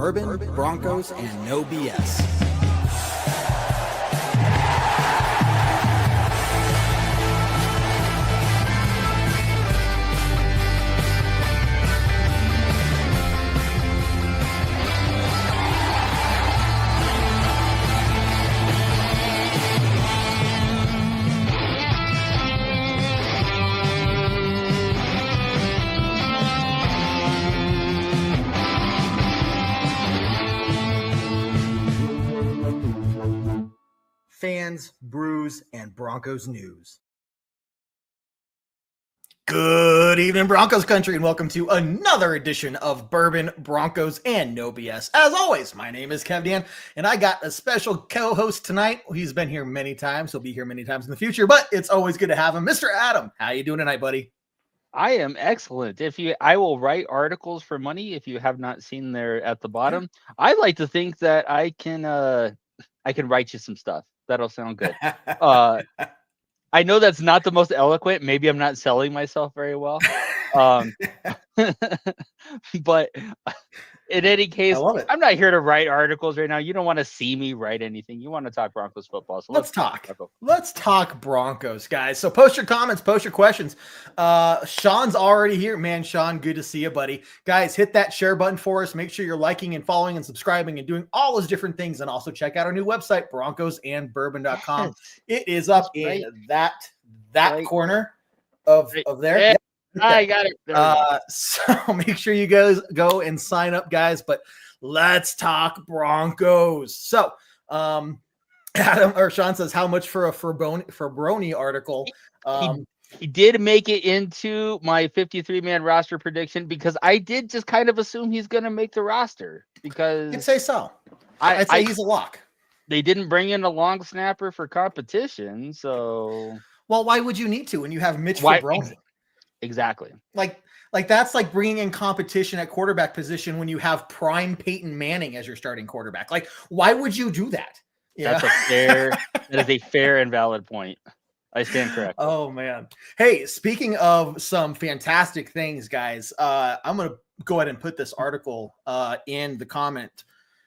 Bourbon, Broncos, and no BS. Fans, brews, and Broncos news. Good evening, Broncos country, and welcome to another edition of Bourbon, Broncos, and no BS. As always, my name is 𝐂𝐞𝐬, and I got a special co-host tonight. He's been here many times. He'll be here many times in the future, but it's always good to have him. Mr. Adam, how you doing tonight, buddy? I am excellent. I will write articles for money. If you have not seen there at the bottom, I like to think that I can write you some stuff. That'll sound good. I know that's not the most eloquent. Maybe I'm not selling myself very well. But in any case, I'm not here to write articles right now. You don't want to see me write anything. You want to talk Broncos football. So let's talk. Let's talk Broncos, guys. So post your comments, post your questions. Sean's already here. Man, Sean, good to see you, buddy. Guys, hit that share button for us. Make sure you're liking and following and subscribing and doing all those different things. And also check out our new website, broncosandbourbon.com. Yes. It is up in that corner of there. Yeah. I got it. So make sure you guys go and sign up, guys. But let's talk Broncos. So Adam or Sean says, how much for a Brony article? He did make it into my 53-man roster prediction because I did just kind of assume he's going to make the roster because I'd say so. I'd say he's a lock. They didn't bring in a long snapper for competition, so well, why would you need to when you have Mitch Brony? Exactly. Like that's like bringing in competition at quarterback position when you have prime Peyton Manning as your starting quarterback. Like, why would you do that? Yeah. That is a fair and valid point. I stand corrected. Oh man. Hey, speaking of some fantastic things, guys, I'm going to go ahead and put this article in the comment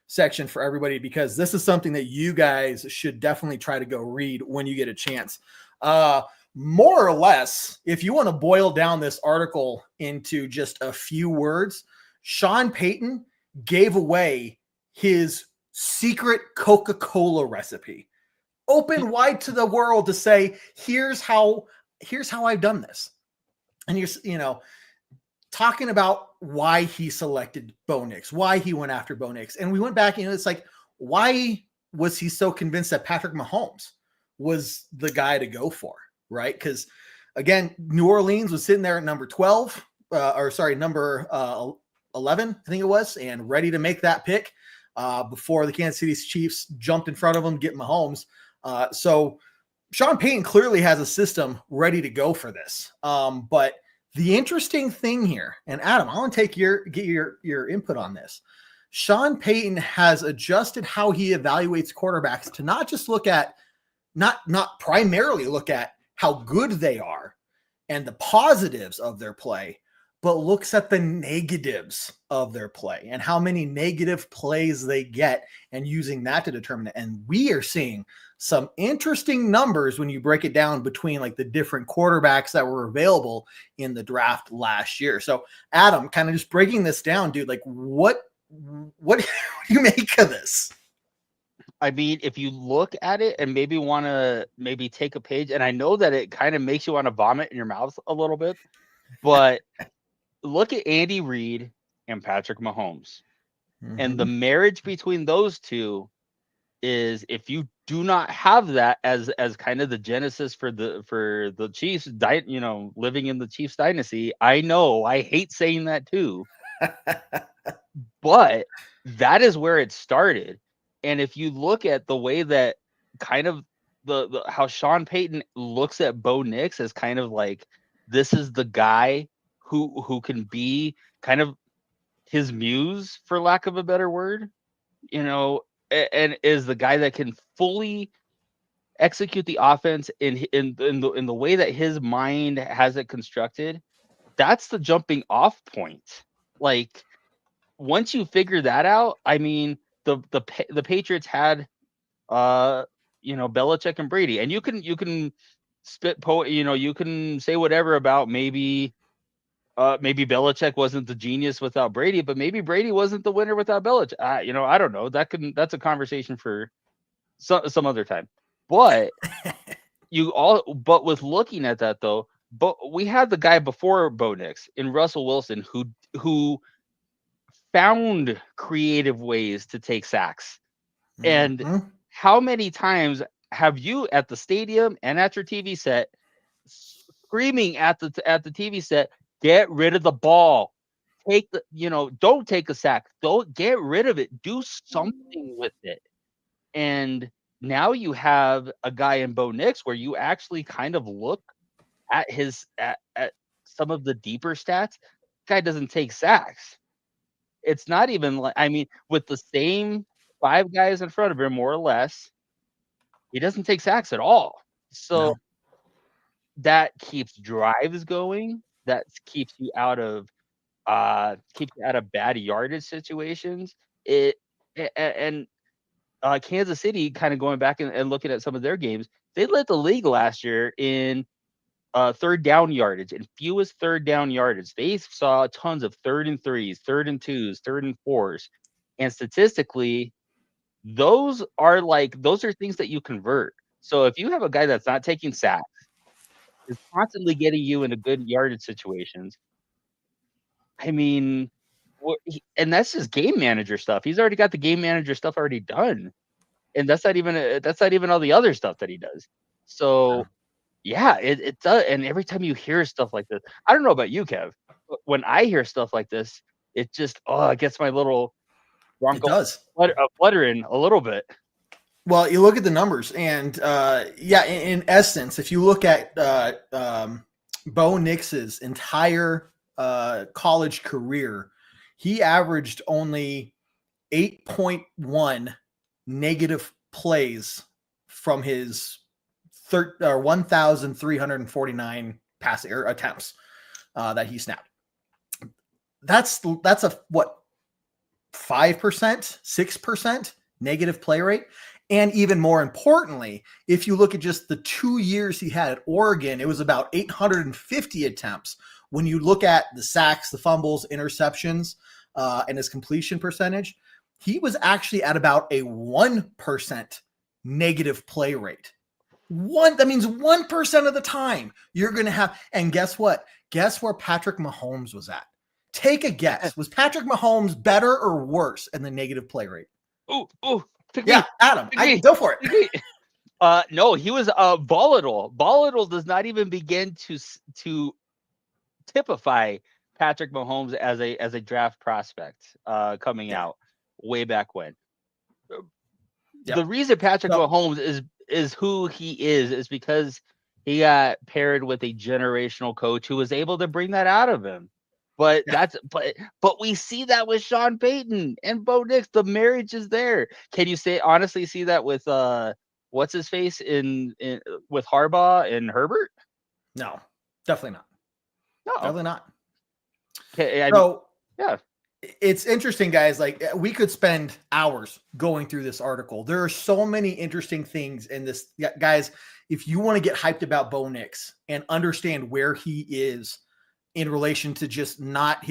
section for everybody because this is something that you guys should definitely try to go read when you get a chance. More or less, if you want to boil down this article into just a few words, Sean Payton gave away his secret Coca-Cola recipe. Open wide to the world to say, here's how I've done this. And you're talking about why he selected Bo Nix, why he went after Bo Nix. And we went back, it's like, why was he so convinced that Patrick Mahomes was the guy to go for? Right? Because again, New Orleans was sitting there at number 12, number 11, I think it was, and ready to make that pick before the Kansas City Chiefs jumped in front of them, getting Mahomes. So Sean Payton clearly has a system ready to go for this. But the interesting thing here, and Adam, I want to get your input on this. Sean Payton has adjusted how he evaluates quarterbacks to not just look at, not primarily look at how good they are and the positives of their play, but looks at the negatives of their play and how many negative plays they get and using that to determine it. And we are seeing some interesting numbers when you break it down between like the different quarterbacks that were available in the draft last year. So Adam, kind of just breaking this down, dude, like what do you make of this? I mean, if you look at it and maybe want to take a page, and I know that it kind of makes you want to vomit in your mouth a little bit, but look at Andy Reid and Patrick Mahomes. Mm-hmm. And the marriage between those two is, if you do not have that as kind of the genesis for the Chiefs, living in the Chiefs dynasty, I know I hate saying that too, but that is where it started. And if you look at the way that kind of the how Sean Payton looks at Bo Nix as kind of like, this is the guy who can be kind of his muse, for lack of a better word, and is the guy that can fully execute the offense in the way that his mind has it constructed. That's the jumping off point. Like, once you figure that out, I mean, the Patriots had Belichick and Brady, and you can you can say whatever about maybe Belichick wasn't the genius without Brady, but maybe Brady wasn't the winner without Belichick. I don't know. That's a conversation for some other time. But but with looking at that though, but we had the guy before Bo Nix in Russell Wilson who found creative ways to take sacks. And how many times have you at the stadium and at your TV set screaming at the TV set, get rid of the ball, don't take a sack, don't get rid of it, do something with it. And now you have a guy in Bo Nix where you actually kind of look at at some of the deeper stats. Guy doesn't take sacks. It's not even like, I mean, with the same 5 guys in front of him, more or less, he doesn't take sacks at all. So that keeps drives going. That keeps you out of bad yardage situations. And Kansas City, kind of going back and looking at some of their games, they led the league last year in third down yardage and fewest third down yardage. They saw tons of 3rd and 3s, 3rd and 2s, 3rd and 4s. And statistically, those are things that you convert. So if you have a guy that's not taking sacks, is constantly getting you into good yardage situations, I mean, and that's just game manager stuff. He's already got the game manager stuff already done. And that's not even all the other stuff that he does. So yeah, it does. And every time you hear stuff like this, I don't know about you, Kev, but when I hear stuff like this, it just it gets my little Bronco fluttering a little bit. Well, you look at the numbers, and in essence, if you look at Bo Nix's entire college career, he averaged only 8.1 negative plays from his 1,349 pass attempts that he snapped. That's a what, 5%, 6% negative play rate. And even more importantly, if you look at just the 2 years he had at Oregon, it was about 850 attempts. When you look at the sacks, the fumbles, interceptions, and his completion percentage, he was actually at about a 1% negative play rate. That means 1% of the time you're going to have. And guess what? Guess where Patrick Mahomes was at? Take a guess. Was Patrick Mahomes better or worse in the negative play rate? Yeah, Adam, go for it. No, he was volatile. Volatile does not even begin to typify Patrick Mahomes as a draft prospect coming out way back when. Yep. The reason Patrick Mahomes is who he is because he got paired with a generational coach who was able to bring that out of him. But but we see that with Sean Payton and Bo Nix. The marriage is there. Can you honestly see that with what's his face with Harbaugh and Herbert? No, definitely not. No, definitely not. Okay, yeah. It's interesting, guys. Like, we could spend hours going through this article. There are so many interesting things in this. Guys, if you want to get hyped about Bo Nix and understand where he is in relation to just not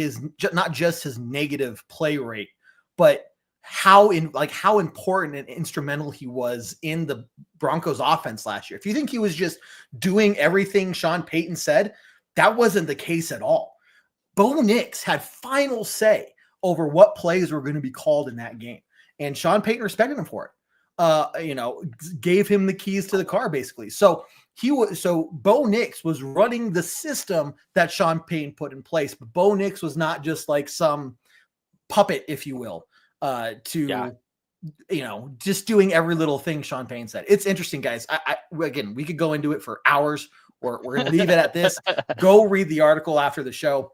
just his negative play rate, but how important and instrumental he was in the Broncos offense last year. If you think he was just doing everything Sean Payton said, that wasn't the case at all. Bo Nix had final say over what plays were going to be called in that game. And Sean Payton respected him for it. Gave him the keys to the car, basically. So Bo Nix was running the system that Sean Payton put in place, but Bo Nix was not just like some puppet, if you will, just doing every little thing Sean Payton said. It's interesting, guys. Again, we could go into it for hours, or we're going to leave it at this. Go read the article after the show.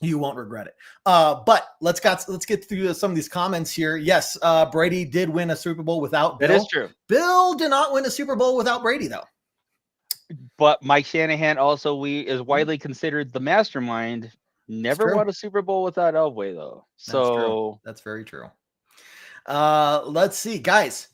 You won't regret it. But let's get through some of these comments here. Yes, Brady did win a Super Bowl without Bill. That is true. Bill did not win a Super Bowl without Brady, though. But Mike Shanahan also is widely considered the mastermind Never won a Super Bowl without Elway, though. So that's very true. Let's see, guys.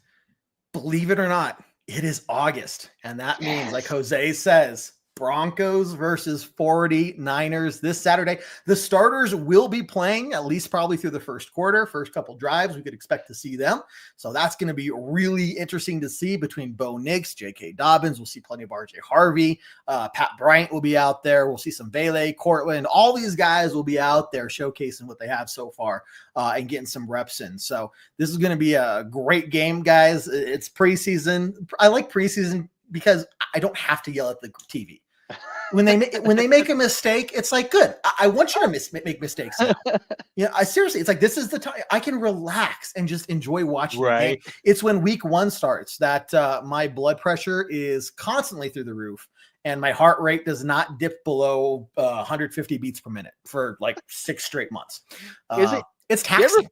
Believe it or not, it is August, and that means, like Jose says, Broncos versus 49ers this Saturday. The starters will be playing at least probably through the first quarter, first couple drives. We could expect to see them. So that's going to be really interesting to see between Bo Nix, J.K. Dobbins. We'll see plenty of R.J. Harvey. Pat Bryant will be out there. We'll see some 𝐊𝐢𝐜𝐤, Courtland. All these guys will be out there showcasing what they have so far and getting some reps in. So this is going to be a great game, guys. It's preseason. I like preseason because I don't have to yell at the TV. When they make a mistake, it's like, good. I want you to make mistakes. I seriously, it's like, this is the time I can relax and just enjoy watching the game. It's when week 1 starts that my blood pressure is constantly through the roof and my heart rate does not dip below 150 beats per minute for like 6 straight months. It's taxing.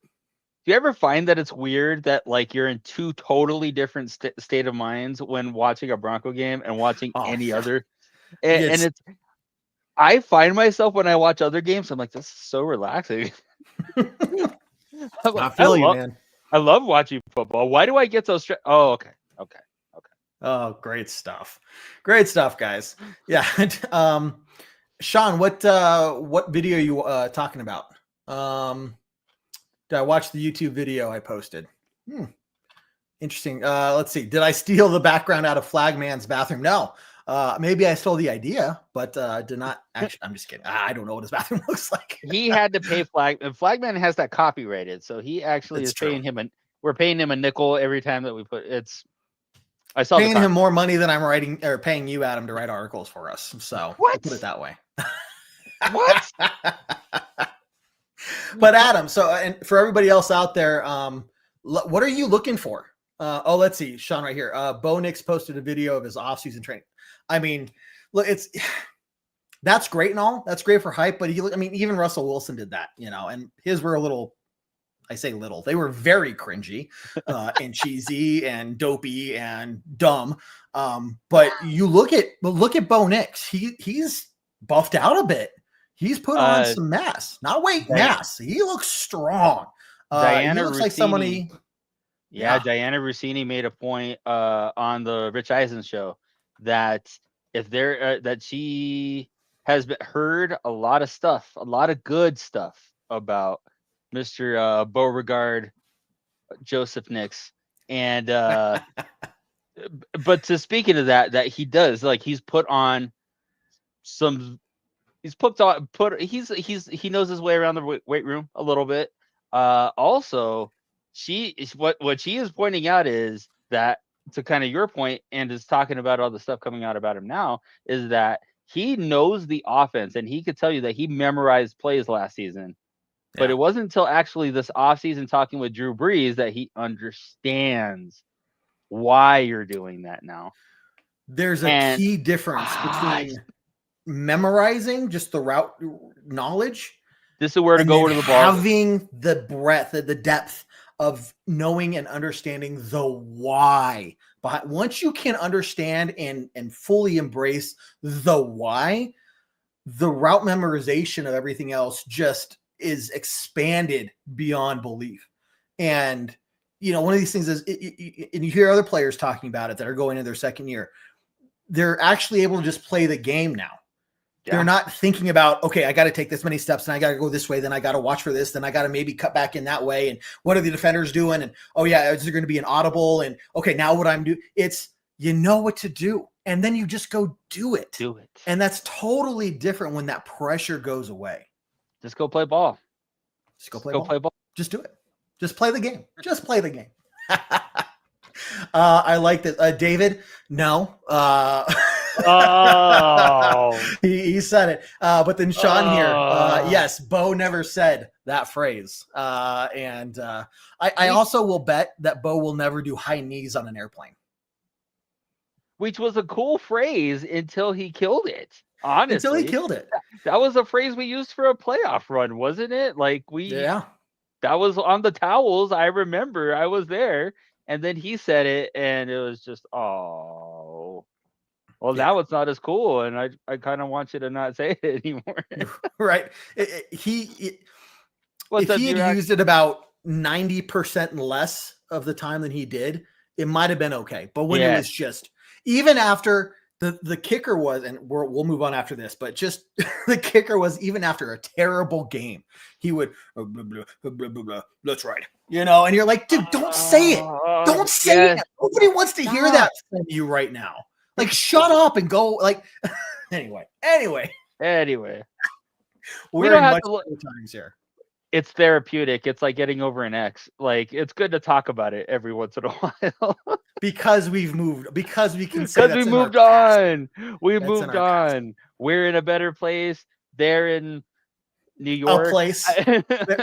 Do you ever find that it's weird that like you're in 2 totally different state of minds when watching a Bronco game and watching any other? And I find myself when I watch other games, I'm like, this is so relaxing. I feel you, man. I love watching football. Why do I get so stressed? Oh, okay. Oh, great stuff, guys. Yeah. Sean, what video are you talking about? Did I watch the YouTube video I posted? Interesting. Let's see. Did I steal the background out of Flagman's bathroom? No. Maybe I stole the idea, but did not actually. I'm just kidding. I don't know what his bathroom looks like. He had to pay Flagman has that copyrighted, so he actually is paying him we're paying him a nickel every time that we put it's. I saw paying him more money than I'm writing or paying you, Adam, to write articles for us. So we'll put it that way. What? But Adam, so and for everybody else out there, what are you looking for? Let's see, Sean, right here. Bo Nix posted a video of his off-season training. I mean, look, that's great and all. That's great for hype, but even Russell Wilson did that, and his were a little. I say little. They were very cringy and cheesy and dopey and dumb. But you look at Bo Nix. He's buffed out a bit. He's put on some mass, not weight, mass. He looks strong. He looks like somebody. Yeah, Diana Rossini made a point on the Rich Eisen show that if that she has heard a lot of stuff, a lot of good stuff about Mr. Beauregard Joseph Nix, and but to speaking of that he does he's put on some. He knows his way around the weight room a little bit. Also, what she is pointing out is that, to kind of your point, and is talking about all the stuff coming out about him now, is that he knows the offense, and he could tell you that he memorized plays last season. But it wasn't until actually this offseason talking with Drew Brees that he understands why you're doing that now. There's a key difference between memorizing just the route knowledge. This is where to go to the ball. Having the breadth, the depth of knowing and understanding the why. But once you can understand and fully embrace the why, the route memorization of everything else just is expanded beyond belief. And, one of these things is, and you hear other players talking about it that are going into their second year, they're actually able to just play the game now. Yeah. They're not thinking about, okay, I got to take this many steps and I got to go this way. Then I got to watch for this. Then I got to maybe cut back in that way. And what are the defenders doing? And, is there going to be an audible? And okay, now what I'm doing, it's, what to do. And then you just go do it. And that's totally different when that pressure goes away. Just go play ball. Play ball. Just do it. Just play the game. Just play the game. I like that. David, no. He said it. But then Sean here, yes, Bo never said that phrase. And I also will bet that Bo will never do high knees on an airplane. Which was a cool phrase until he killed it. Honestly, until he killed it. That was a phrase we used for a playoff run, wasn't it? That was on the towels. I remember I was there, and then he said it, and it was just, Well, now it's not as cool, and I kind of want you to not say it anymore. Right. If he had used it about 90% less of the time than he did, it might have been okay. But when it was just, even after the kicker was, and we'll move on after this, but just the kicker was, even after a terrible game, he would, blah, blah, blah, blah, blah, blah, that's right. You know, and you're like, dude, don't say it. Don't say it. Nobody wants to hear that from you right now. Like, shut up and go. Like, anyway. We don't have to look times here. It's therapeutic. It's like getting over an ex. Like, it's good to talk about it every once in a while. Because we've moved. Because we can say we moved on. We moved on. We're in a better place. They're in New York. A place.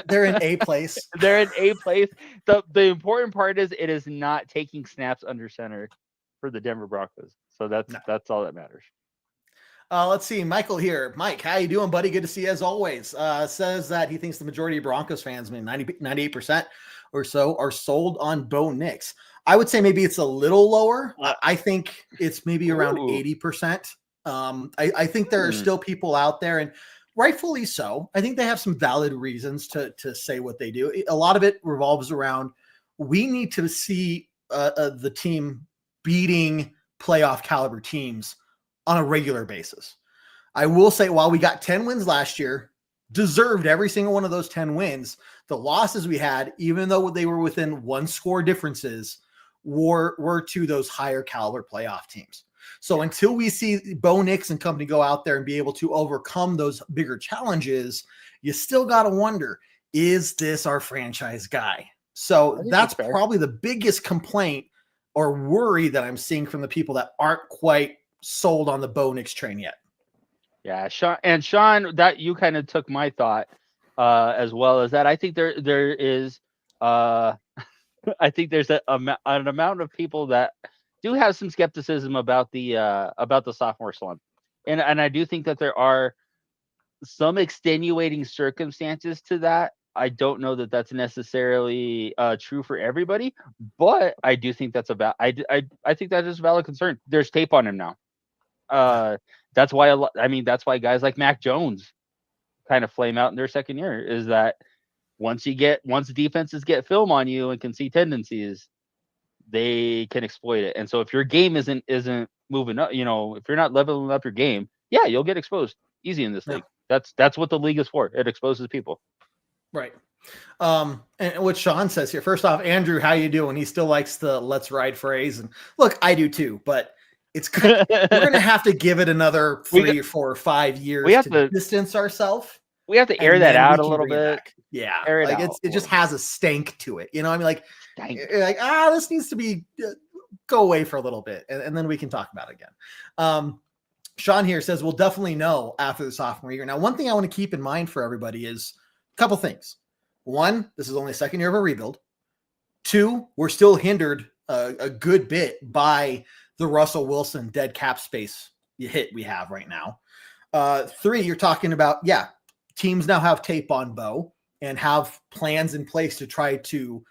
They're in a place. They're in a place. The important part is it is not taking snaps under center for the Denver Broncos. So that's all that matters. Let's see. Michael here. Mike, how you doing, buddy? Good to see you as always. Says that he thinks the majority of Broncos fans, 98% or so, are sold on Bo Nix. I would say maybe it's a little lower. I think it's maybe around 80%. I think there are still people out there, and rightfully so. I think they have some valid reasons to say what they do. A lot of it revolves around, we need to see the team beating playoff caliber teams on a regular basis. I will say, while we got 10 wins last year, deserved every single one of those 10 wins, the losses we had, even though they were within one score differences, were to those higher caliber playoff teams. So until we see Bo Nix and company go out there and be able to overcome those bigger challenges, you still got to wonder, is this our franchise guy? So that's probably the biggest complaint or worry that I'm seeing from the people that aren't quite sold on the Bo Nix train yet. Yeah, Sean, that you kind of took my thought as well as that. I think there is I think there's an amount of people that do have some skepticism about the sophomore slump, and I do think that there are some extenuating circumstances to that. I don't know that that's necessarily true for everybody, but I do think that's I think that is a valid concern. There's tape on him now. That's why that's why guys like Mac Jones kind of flame out in their second year, is that once defenses get film on you and can see tendencies, they can exploit it. And so if your game isn't moving up, if you're not leveling up your game, yeah, you'll get exposed easy in this league. That's what the league is for. It exposes people. Right. And what Sean says here, first off, Andrew, how you doing? He still likes the "let's ride" phrase. And look, I do too, but we're going to have to give it another 3 or 4 or 5 years to distance ourselves. We have to air that out a little bit. Yeah. It just has a stank to it. You know, I mean, like, this needs to be go away for a little bit, and then we can talk about it again. Sean here says, we'll definitely know after the sophomore year. Now, one thing I want to keep in mind for everybody is a couple things. One, this is only a second year of a rebuild. 2, we're still hindered a good bit by the Russell Wilson dead cap space hit we have right now. 3, you're talking about, teams now have tape on Bo and have plans in place to try to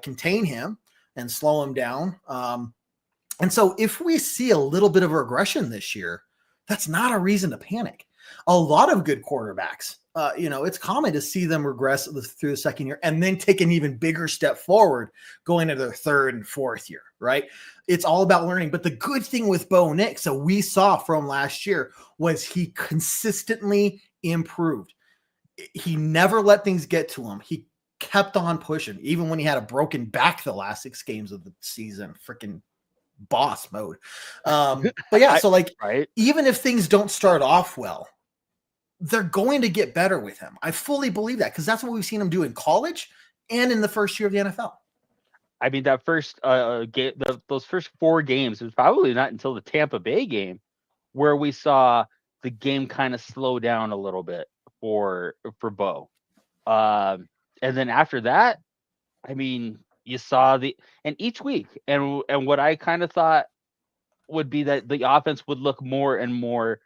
contain him and slow him down. And so if we see a little bit of regression this year, that's not a reason to panic. A lot of good quarterbacks, it's common to see them regress through the second year and then take an even bigger step forward going into their third and fourth year, right? It's all about learning. But the good thing with Bo Nix, that we saw from last year, was he consistently improved. He never let things get to him. He kept on pushing, even when he had a broken back the last 6 games of the season. Freaking boss mode. But yeah, so even if things don't start off well, they're going to get better with him. I fully believe that, because that's what we've seen him do in college and in the first year of the NFL. I mean, that first game, those first 4 games, it was probably not until the Tampa Bay game where we saw the game kind of slow down a little bit for Bo. And then after that, I mean, you saw and each week, and what I kind of thought would be that the offense would look more and more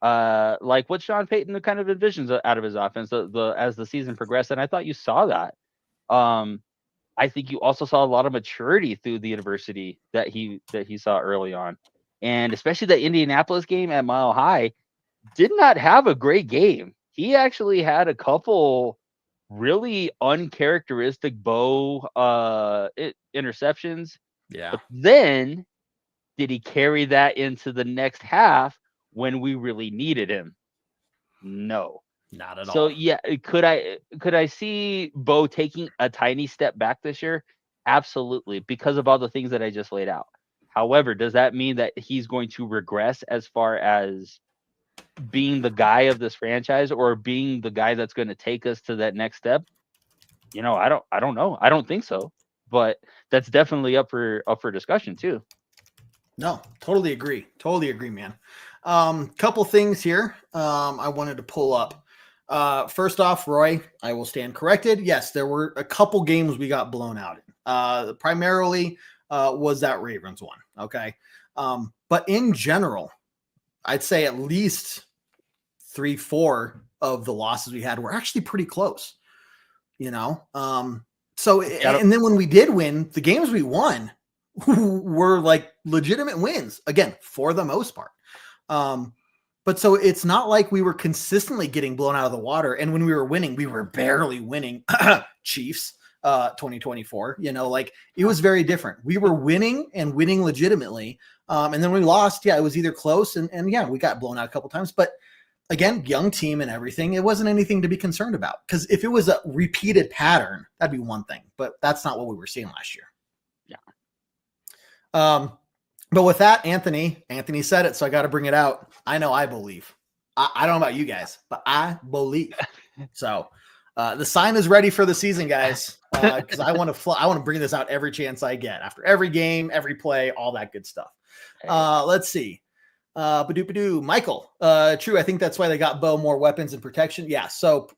like what Sean Payton kind of envisions out of his offense as the season progressed. And I thought you saw that. I think you also saw a lot of maturity through the adversity that he saw early on. and especially the Indianapolis game at Mile High, did not have a great game. He actually had a couple really uncharacteristic Bo interceptions. Yeah. But then did he carry that into the next half when we really needed him? No. Not at So all. yeah, could I see Bo taking a tiny step back this year? Absolutely, because of all the things that I just laid out. However, does that mean that he's going to regress as far as being the guy of this franchise or being the guy that's going to take us to that next step? I don't know. I don't think so. But that's definitely up for discussion too. No, totally agree. Totally agree, man. Couple things here I wanted to pull up. First off, Roy, I will stand corrected. Yes, there were a couple games we got blown out in. Primarily was that Ravens one. Okay. But in general, I'd say at least 3-4 of the losses we had were actually pretty close. So and then when we did win, the games we won were like legitimate wins, again, for the most part. But so it's not like we were consistently getting blown out of the water. And when we were winning, we were barely winning. Chiefs 2024, like it was very different. We were winning and winning legitimately. And then we lost. Yeah, it was either close and yeah, we got blown out a couple times. But again, young team and everything, it wasn't anything to be concerned about. Because if it was a repeated pattern, that'd be one thing. But that's not what we were seeing last year. Yeah. But with that, Anthony said it, so I got to bring it out. I know I believe. I don't know about you guys, but I believe. So the sign is ready for the season, guys, because I want to bring this out every chance I get, after every game, every play, all that good stuff. Let's see. Michael, true. I think that's why they got Bo more weapons and protection. Yeah. So,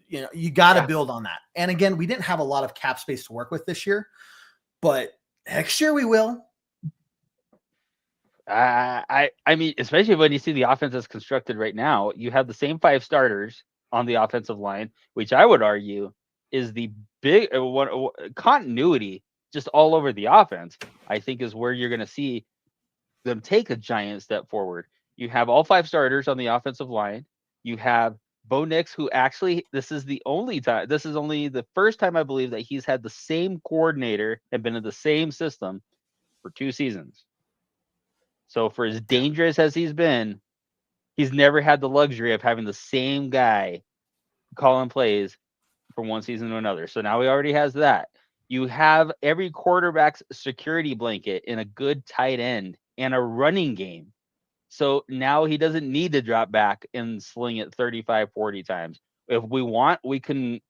you got to build on that. And again, we didn't have a lot of cap space to work with this year, but next year we will. I mean, especially when you see the offense that's constructed right now, you have the same 5 starters on the offensive line, which I would argue is the big continuity just all over the offense. I think is where you're going to see them take a giant step forward. You have all 5 starters on the offensive line. You have Bo Nix, who actually, this is only the first time I believe that he's had the same coordinator and been in the same system for 2 seasons. So for as dangerous as he's been, he's never had the luxury of having the same guy calling plays from one season to another. So now he already has that. You have every quarterback's security blanket in a good tight end and a running game. So now he doesn't need to drop back and sling it 35, 40 times. If we want, we can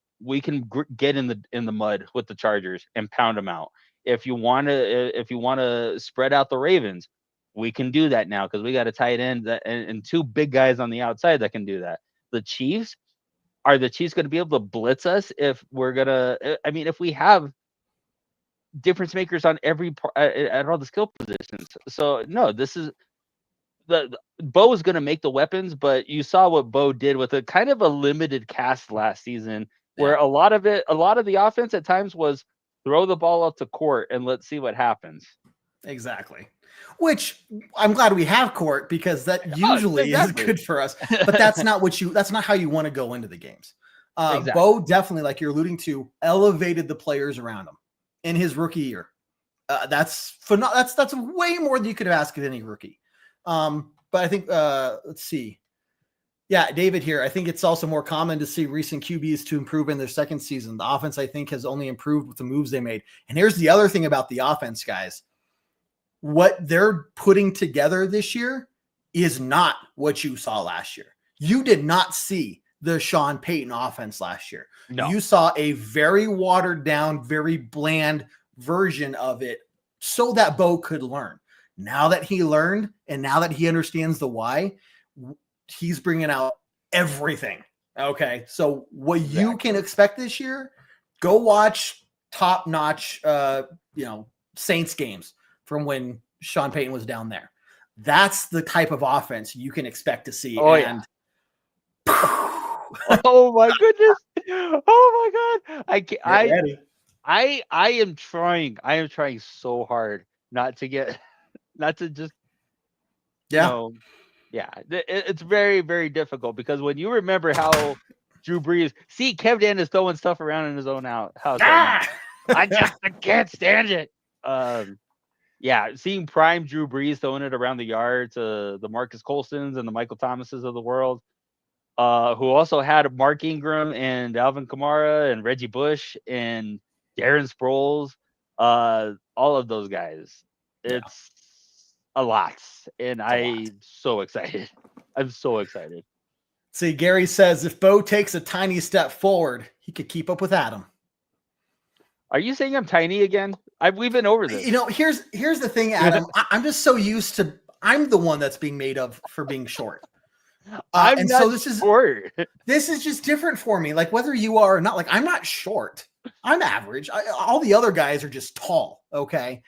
get in the mud with the Chargers and pound them out. If you want to spread out the Ravens, we can do that now because we got a tight end and 2 big guys on the outside that can do that. The Chiefs, are the Chiefs going to be able to blitz us if we're going to? I mean, if we have difference makers on every at all the skill positions. So no, this is Bo is going to make the weapons, but you saw what Bo did with a kind of a limited cast last season, where a lot of the offense at times was throw the ball up to Court and let's see what happens. Exactly. Which I'm glad we have Court, because that usually is good for us, but that's not how you want to go into the games. Exactly. Bo definitely, like you're alluding to, elevated the players around him in his rookie year. That's way more than you could have asked of any rookie. But I think, let's see. Yeah, David here. I think it's also more common to see recent QBs to improve in their second season. The offense, I think, has only improved with the moves they made. And here's the other thing about the offense, guys. What they're putting together this year is not what you saw last year. You did not see the Sean Payton offense last year. No. You saw a very watered down, very bland version of it so that Bo could learn. Now that he learned and now that he understands the why, he's bringing out everything. Okay. So what you can expect this year, go watch top-notch, Saints games from when Sean Payton was down there. That's the type of offense you can expect to see. Oh, and oh my goodness. Oh my God. I am trying so hard not to just Yeah. It's very, very difficult because when you remember how Drew Brees, 𝐃𝐿𝐳𝐤 is throwing stuff around in his own house right now. I can't stand it. Seeing prime Drew Brees throwing it around the yard to the Marcus Colstons and the Michael Thomases of the world, who also had Mark Ingram and Alvin Kamara and Reggie Bush and Darren Sproles, all of those guys. It's a lot, and I'm so excited. I'm so excited. See, Gary says if Bo takes a tiny step forward, he could keep up with Adam. Are you saying I'm tiny again? We've been over this. You know, here's the thing, Adam. I'm just so used to. I'm the one that's being made of for being short. So this is just different for me. Like whether you are or not, like I'm not short. I'm average. All the other guys are just tall. Okay.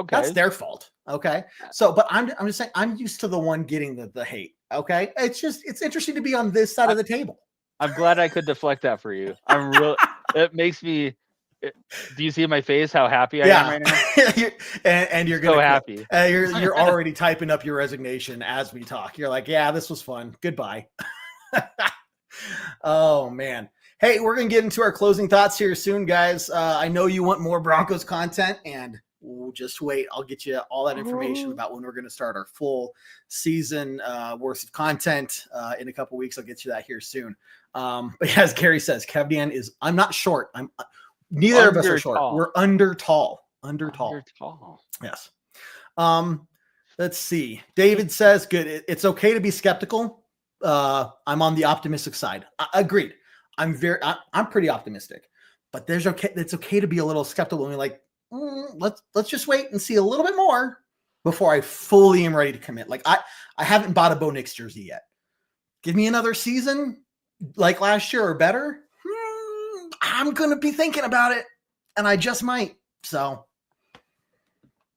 That's their fault. Okay. So, but I'm just saying I'm used to the one getting the hate. Okay. It's interesting to be on this side of the table. I'm glad I could deflect that for you. It makes me. Do you see my face? How happy I am right now? and you're so happy. You're already typing up your resignation as we talk. You're like, yeah, this was fun. Goodbye. Oh man. Hey, we're gonna get into our closing thoughts here soon, guys. I know you want more Broncos content, and we'll just wait. I'll get you all that information about when we're going to start our full season worth of content in a couple weeks. I'll get you that here soon. But as Gary says, 𝐃𝐿𝐳𝐤 I'm not short. Neither of us are short. Tall. We're under tall. Under tall. Yes. Let's see. David says, good. It's okay to be skeptical. I'm on the optimistic side. Agreed. I'm pretty optimistic, but it's okay to be a little skeptical. And like, let's just wait and see a little bit more before I fully am ready to commit. Like I haven't bought a Bo Nix jersey yet. Give me another season like last year or better. I'm going to be thinking about it, and I just might. So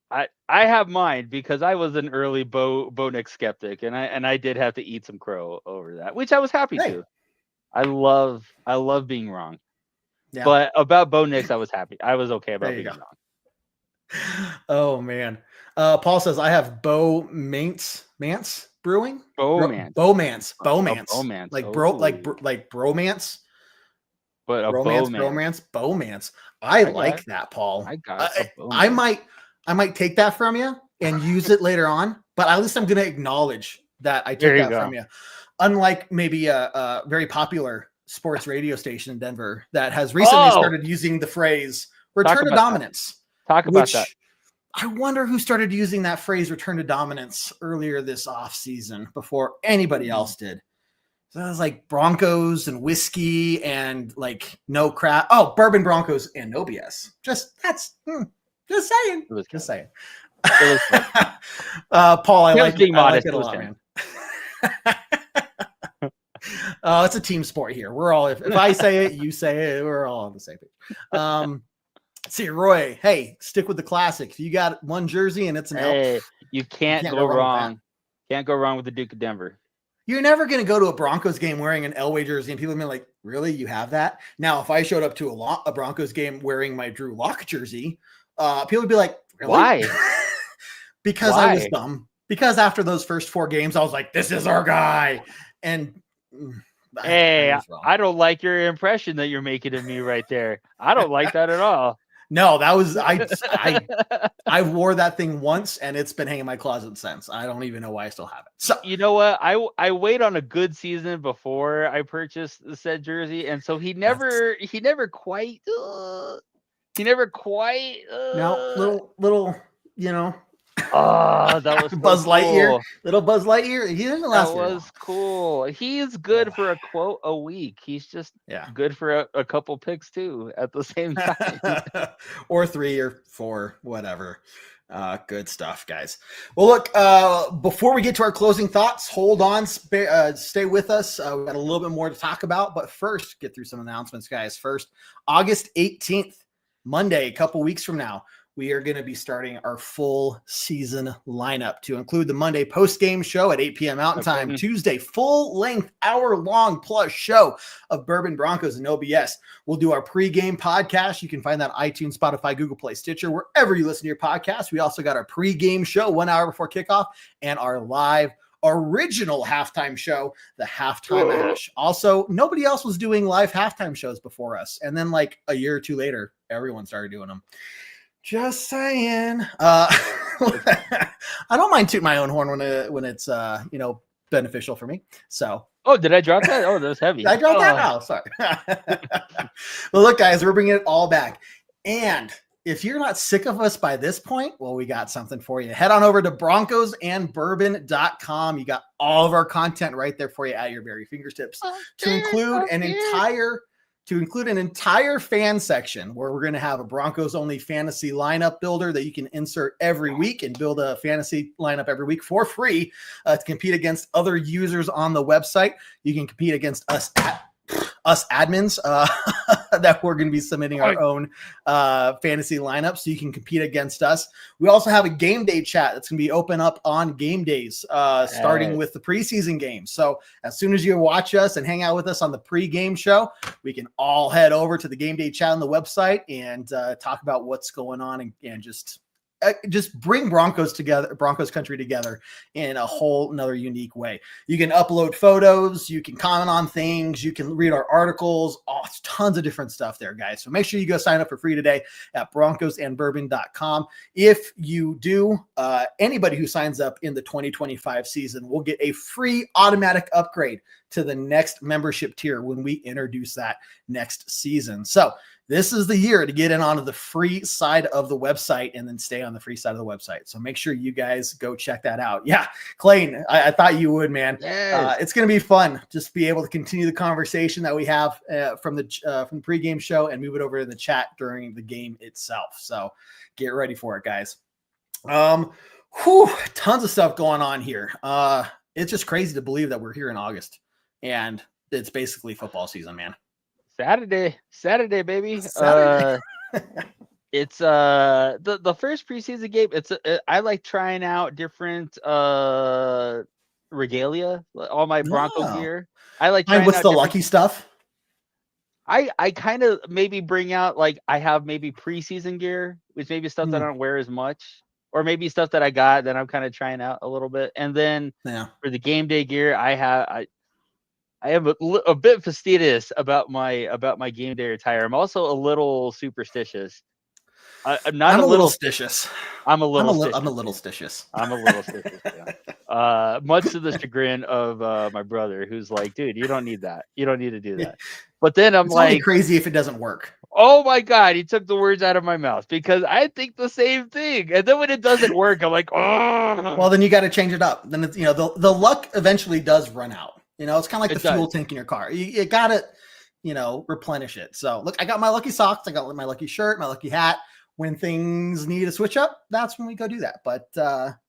I have mine because I was an early Bo Nix skeptic, and I did have to eat some crow over that, which I was happy to. I love being wrong. Yeah. But about Bo Nix, I was happy. I was okay about being wrong. Oh man. Paul says I have Bo Mance Brewing. Bromance. Like bromance. But a bromance. I like that, Paul. I might take that from you and use it later on, but at least I'm going to acknowledge that I took that from you. Unlike maybe a very popular sports radio station in Denver that has recently started using the phrase "return to dominance." Talk about that. I wonder who started using that phrase "return to dominance" earlier this off season before anybody else did. So it was like Broncos and whiskey and like no crap. Oh, bourbon Broncos and no BS. Just saying. Just saying. Paul, I like it a lot, man. It's a team sport here. We're all if I say it, you say it. We're all on the same page. See, Roy. Hey, stick with the classic. If you got one jersey and it's an elk, you can't go wrong. Can't go wrong with the Duke of Denver. You're never going to go to a Broncos game wearing an 𝐿𝐤 jersey and people are going to be like, really? You have that? Now, if I showed up to a Broncos game wearing my Drew Lock jersey, people would be like, really? Why? Because I was dumb. Because after those first 4 games, I was like, this is our guy. And I don't like your impression that you're making of me right there. I don't like that at all. No, that was I wore that thing once and it's been hanging in my closet since. I don't even know why I still have it. So you know what? I wait on a good season before I purchase the said jersey, and so he never quite no little you know. Oh, that was Buzz Lightyear. Little Buzz Lightyear. He didn't last. That was cool. He's good for a quote a week. He's just good for a couple picks too at the same time. Or 3 or 4, whatever. Good stuff, guys. Well, look, before we get to our closing thoughts, hold on, stay with us. We got a little bit more to talk about, but first, get through some announcements, guys. First, August 18th, Monday, a couple weeks from now, we are going to be starting our full season lineup to include the Monday post-game show at 8 p.m. Mountain Time, Tuesday full-length hour-long plus show of Bourbon, Broncos, and OBS. We'll do our pre-game podcast. You can find that on iTunes, Spotify, Google Play, Stitcher, wherever you listen to your podcast. We also got our pre-game show 1 hour before kickoff and our live original halftime show, the Halftime Ash. Also, nobody else was doing live halftime shows before us. And then like a year or two later, everyone started doing them. Just saying. I don't mind tooting my own horn when it's beneficial for me. So. Oh, did I drop that? Oh, that was heavy. I dropped that now. Sorry. Well, look, guys, we're bringing it all back. And if you're not sick of us by this point, well, we got something for you. Head on over to broncosandbourbon.com. You got all of our content right there for you at your very fingertips. To include an entire fan section where we're going to have a Broncos only fantasy lineup builder that you can insert every week and build a fantasy lineup every week for free to compete against other users on the website. You can compete against us admins that we're going to be submitting our own fantasy lineup, so you can compete against us. We also have a game day chat that's going to be open up on game days, starting with the preseason games. So as soon as you watch us and hang out with us on the pre-game show, we can all head over to the game day chat on the website and talk about what's going on and just bring Broncos country together in a whole another unique way. You can upload photos, you can comment on things, you can read our articles, tons of different stuff there, guys. So make sure you go sign up for free today at broncosandbourbon.com. If you do, anybody who signs up in the 2025 season will get a free automatic upgrade to the next membership tier when we introduce that next season. So this is the year to get in onto the free side of the website and then stay on the free side of the website. So make sure you guys go check that out. Yeah, Clayton, I thought you would, man. Yes. It's going to be fun. Just be able to continue the conversation that we have from the pregame show and move it over to the chat during the game itself. So get ready for it, guys. Tons of stuff going on here. It's just crazy to believe that we're here in August and it's basically football season, man. Saturday, baby. Saturday. It's the first preseason game. I like trying out different regalia, all my Bronco gear. I like trying what's out the lucky stuff? I kind of maybe bring out, like, I have maybe preseason gear, which maybe stuff that I don't wear as much, or maybe stuff that I got that I'm kind of trying out a little bit. And then for the game day gear, I am a bit fastidious about my game day attire. I'm also a little superstitious. I'm a little stitious. I'm a little stitious. Yeah. Much to the chagrin of my brother, who's like, dude, you don't need that. You don't need to do that. But then it's like, crazy if it doesn't work. Oh my God, he took the words out of my mouth, because I think the same thing. And then when it doesn't work, I'm like, oh. Well, then you got to change it up. Then it's, the luck eventually does run out. It's kind of like the fuel tank in your car. You got to, replenish it. So look, I got my lucky socks. I got my lucky shirt, my lucky hat. When things need to switch up, that's when we go do that. But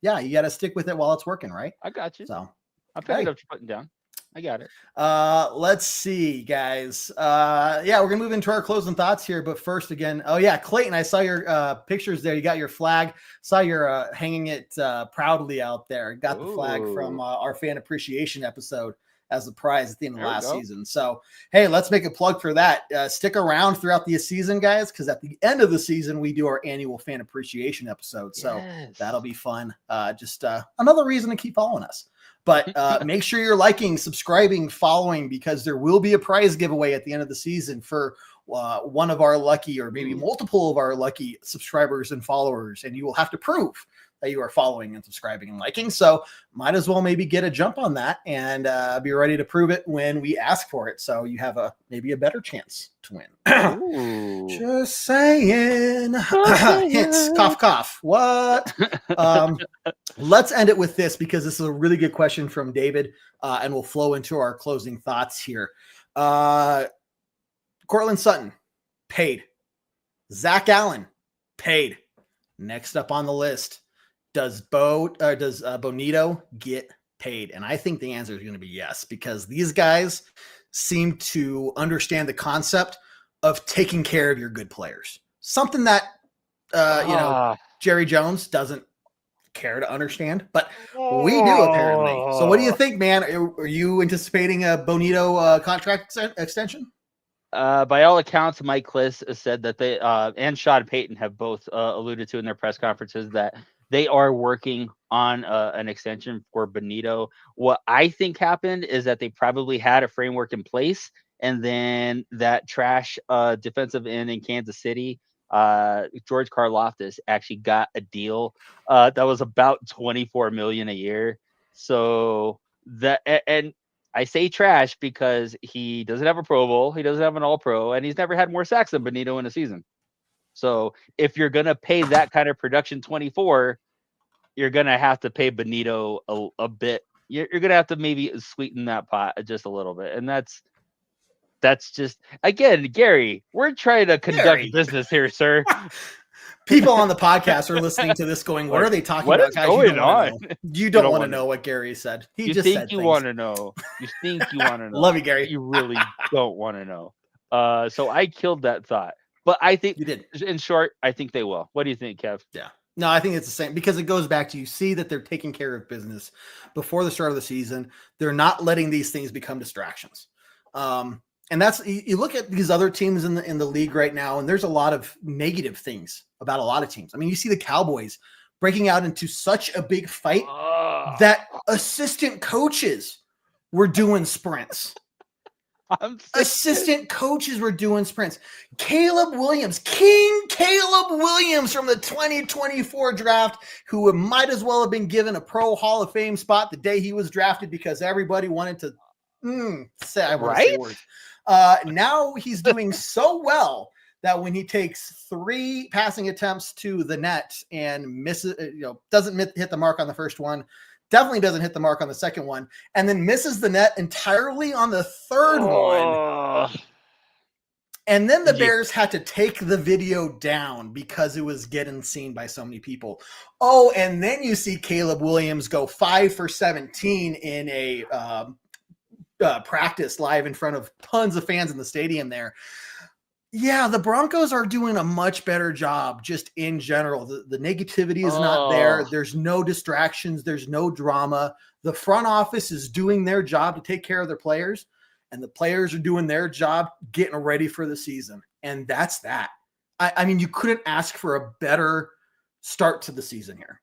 yeah, you got to stick with it while it's working, right? I got you. So I'm picking up, putting down. I got it. Let's see, guys. We're gonna move into our closing thoughts here. But first, again, Clayton, I saw your pictures there. You got your flag. Saw you're hanging it proudly out there. Got the flag from our fan appreciation episode as a prize at the end of last season. So, hey, let's make a plug for that. Stick around throughout the season, guys, because at the end of the season, we do our annual fan appreciation episode. So that'll be fun. Just another reason to keep following us. But make sure you're liking, subscribing, following, because there will be a prize giveaway at the end of the season for one of our lucky, or maybe multiple of our lucky subscribers and followers. And you will have to prove that you are following and subscribing and liking. So might as well maybe get a jump on that and be ready to prove it when we ask for it. So you have maybe a better chance to win. Just saying. Hints, cough, cough. What? Let's end it with this, because this is a really good question from David, and we'll flow into our closing thoughts here. Courtland Sutton, paid. Zach Allen, paid. Next up on the list, does Bonito get paid? And I think the answer is going to be yes, because these guys seem to understand the concept of taking care of your good players. Something that Jerry Jones doesn't care to understand, but we do apparently. So what do you think, man? Are you anticipating a Bonito contract extension? By all accounts, Mike Klis has said that they and Sean Payton have both alluded to in their press conferences that they are working on an extension for Bonito. What I think happened is that they probably had a framework in place, and then that trash defensive end in Kansas City, George Karlaftis, actually got a deal that was about $24 million a year. So that and I say trash because he doesn't have a Pro Bowl, he doesn't have an All-Pro, and he's never had more sacks than Bonito in a season. So if you're gonna pay that kind of production 24, you're gonna have to pay Bonito a bit. You're gonna have to maybe sweeten that pot just a little bit, and that's just, again, Gary, we're trying to conduct business here, sir. People on the podcast are listening to this going, what are they talking about? Guys, going on? You don't want to know what Gary said. He just said you want to know. You think you want to know. Love you, Gary. You really don't want to know. So I killed that thought. But I think you did. In short, I think they will. What do you think, Kev? Yeah. No, I think it's the same because it goes back to, you see that they're taking care of business before the start of the season. They're not letting these things become distractions. And that's, you look at these other teams in the league right now, and there's a lot of negative things about a lot of teams. I mean, you see the Cowboys breaking out into such a big fight that assistant coaches were doing sprints. Assistant coaches were doing sprints. Caleb Williams, King Caleb Williams from the 2024 draft, who might as well have been given a Pro Hall of Fame spot the day he was drafted because everybody wanted to say words. Now he's doing so well that when he takes 3 passing attempts to the net and misses, doesn't hit the mark on the first one, definitely doesn't hit the mark on the second one, and then misses the net entirely on the third one. And then the Bears had to take the video down because it was getting seen by so many people. Oh, and then you see Caleb Williams go 5 for 17 in a practice live in front of tons of fans in the stadium there. Yeah, the Broncos are doing a much better job just in general. The negativity is not there. There's no distractions. There's no drama. The front office is doing their job to take care of their players, and the players are doing their job getting ready for the season. And that's that. I mean, you couldn't ask for a better start to the season here.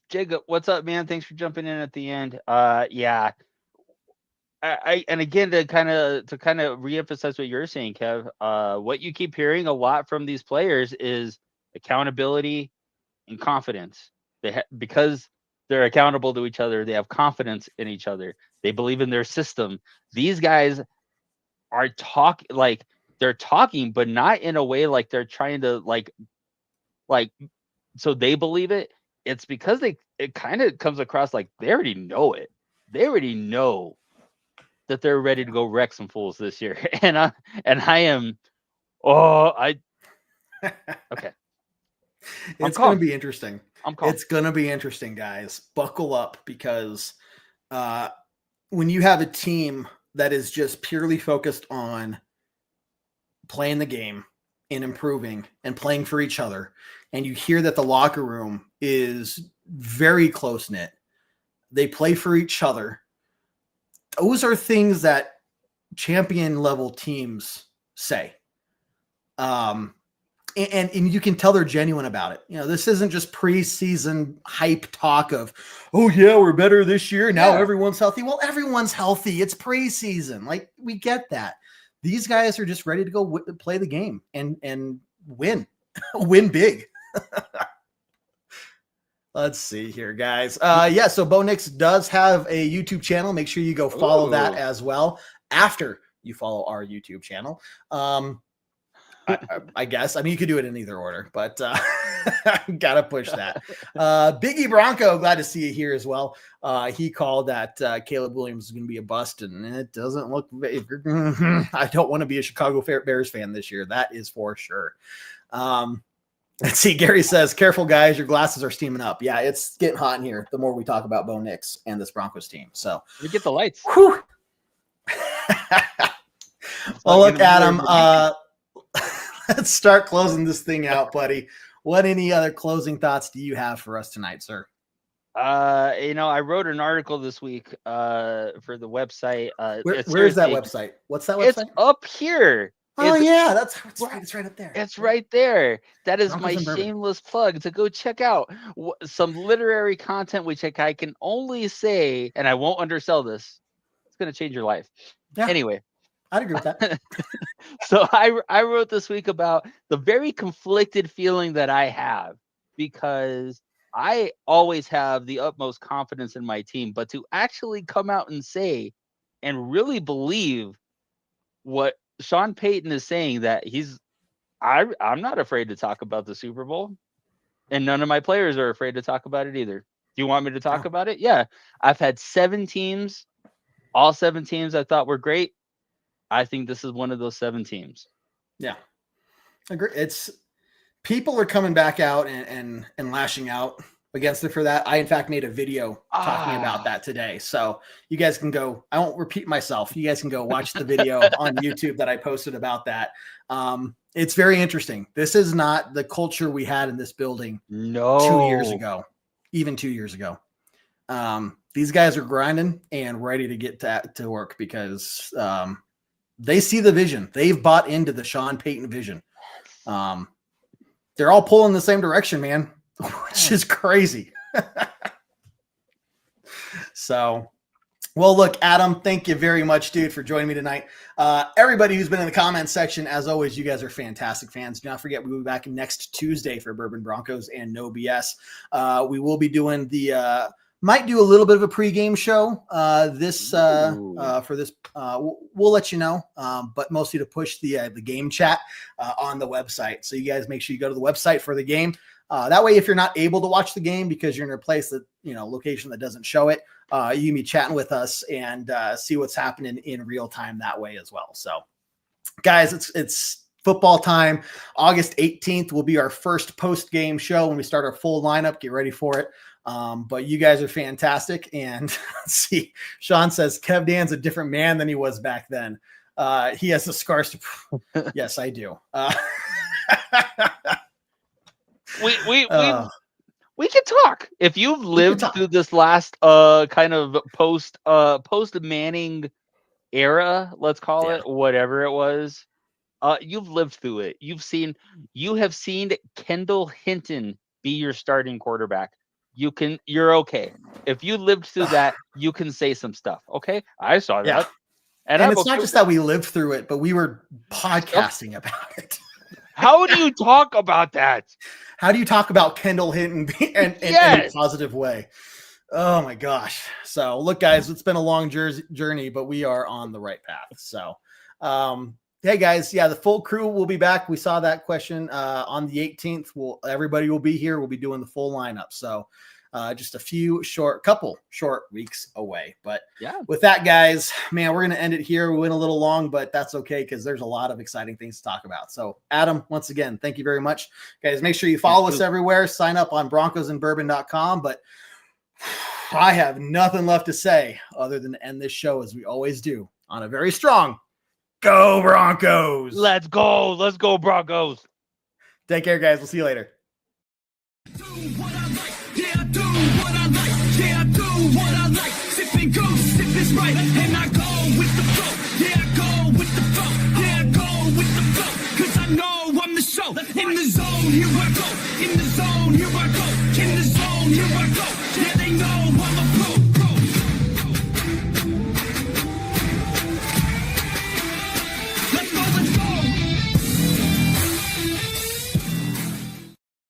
Jacob, what's up, man? Thanks for jumping in at the end. Yeah. And again, to kind of reemphasize what you're saying, Kev, what you keep hearing a lot from these players is accountability and confidence. Because they're accountable to each other, they have confidence in each other. They believe in their system. These guys are they're talking, but not in a way like they're trying to like so they believe it. It's because it kind of comes across like they already know it. They already know that they're ready to go wreck some fools this year. And I am, okay. It's going to be interesting. It's going to be interesting, guys. Buckle up, because when you have a team that is just purely focused on playing the game and improving and playing for each other, and you hear that the locker room is very close-knit, they play for each other. Those are things that champion level teams say. And you can tell they're genuine about it. This isn't just preseason hype talk of, oh yeah, we're better this year. Now everyone's healthy. Well, everyone's healthy. It's preseason. Like, we get that. These guys are just ready to go play the game and win, win big. Let's see here, guys. So Bo Nix does have a YouTube channel. Make sure you go follow that as well after you follow our YouTube channel. I guess. I mean, you could do it in either order, but gotta push that. Biggie Bronco, glad to see you here as well. He called that Caleb Williams is going to be a bust, and it doesn't look. I don't want to be a Chicago Bears fan this year. That is for sure. Let's see. Gary says, careful, guys. Your glasses are steaming up. Yeah, it's getting hot in here the more we talk about Bo Nix and this Broncos team. So we get the lights. Well, look, Adam. let's start closing this thing out, buddy. What any other closing thoughts do you have for us tonight, sir? I wrote an article this week for the website. Where is that website? What's that website? It's up here. Oh, yeah, that's right. It's right up there. It's right there. That is Broncos my and Bourbon. shameless plug to go check out some literary content, which I can only say, and I won't undersell this, it's going to change your life. Yeah. Anyway. I'd agree with that. So I wrote this week about the very conflicted feeling that I have, because I always have the utmost confidence in my team, but to actually come out and say and really believe what Sean Payton is saying, that I'm not afraid to talk about the Super Bowl, and none of my players are afraid to talk about it either. Do you want me to talk about it? Yeah. I've had 7 teams. All 7 teams I thought were great. I think this is one of those 7 teams. Yeah. Agree. It's people are coming back out and lashing out against it for that. I, in fact, made a video talking about that today. So you guys can go, I won't repeat myself. You guys can go watch the video on YouTube that I posted about that. It's very interesting. This is not the culture we had in this building 2 years ago, even 2 years ago. These guys are grinding and ready to get to work because they see the vision. They've bought into the Sean Payton vision. They're all pulling the same direction, man, which is crazy. So, well, look, Adam, thank you very much, dude, for joining me tonight. Everybody who's been in the comments section, as always, you guys are fantastic fans. Do not forget, we will be back next Tuesday for Bourbon Broncos and No BS. We will be doing the might do a little bit of a pregame show for this. We'll let you know, but mostly to push the game chat on the website. So you guys make sure you go to the website for the game. That way, if you're not able to watch the game because you're in a place that, location that doesn't show it, you can be chatting with us and see what's happening in real time that way as well. So, guys, it's football time. August 18th will be our first post-game show when we start our full lineup. Get ready for it. But you guys are fantastic. And let's see, Sean says 𝐿𝐤𝐤𝐳 a different man than he was back then. He has the scars to yes, I do. We can talk. If you've lived through this last kind of post Manning era, let's call it, whatever it was, you've lived through it. You have seen Kendall Hinton be your starting quarterback. You're okay. If you lived through that, you can say some stuff. Okay. I saw that. Yeah. And it's not just that we lived through it, but we were podcasting about it. How do you talk about that? How do you talk about Kendall Hinton in a positive way? Oh my gosh. So look, guys, it's been a long journey, but we are on the right path. So, hey guys, the full crew will be back. We saw that question on the 18th. Everybody will be here. We'll be doing the full lineup. So just a couple short weeks away. But with that, guys, man, we're going to end it here. We went a little long, but that's okay because there's a lot of exciting things to talk about. So Adam, once again, thank you very much. Guys, make sure you follow us everywhere. Sign up on broncosandbourbon.com. But I have nothing left to say other than to end this show as we always do on a very strong Go Broncos. Let's go. Let's go, Broncos. Take care, guys. We'll see you later. Do what I like. Yeah, I do what I like. Yeah, I do what I like. Sip and go, sip is right. And I go with the flow. Yeah, I go with the flow. Yeah, I go with the flow. Cause I know I'm the show. In the zone, here I go. In the zone, here I go. In the zone, here I go.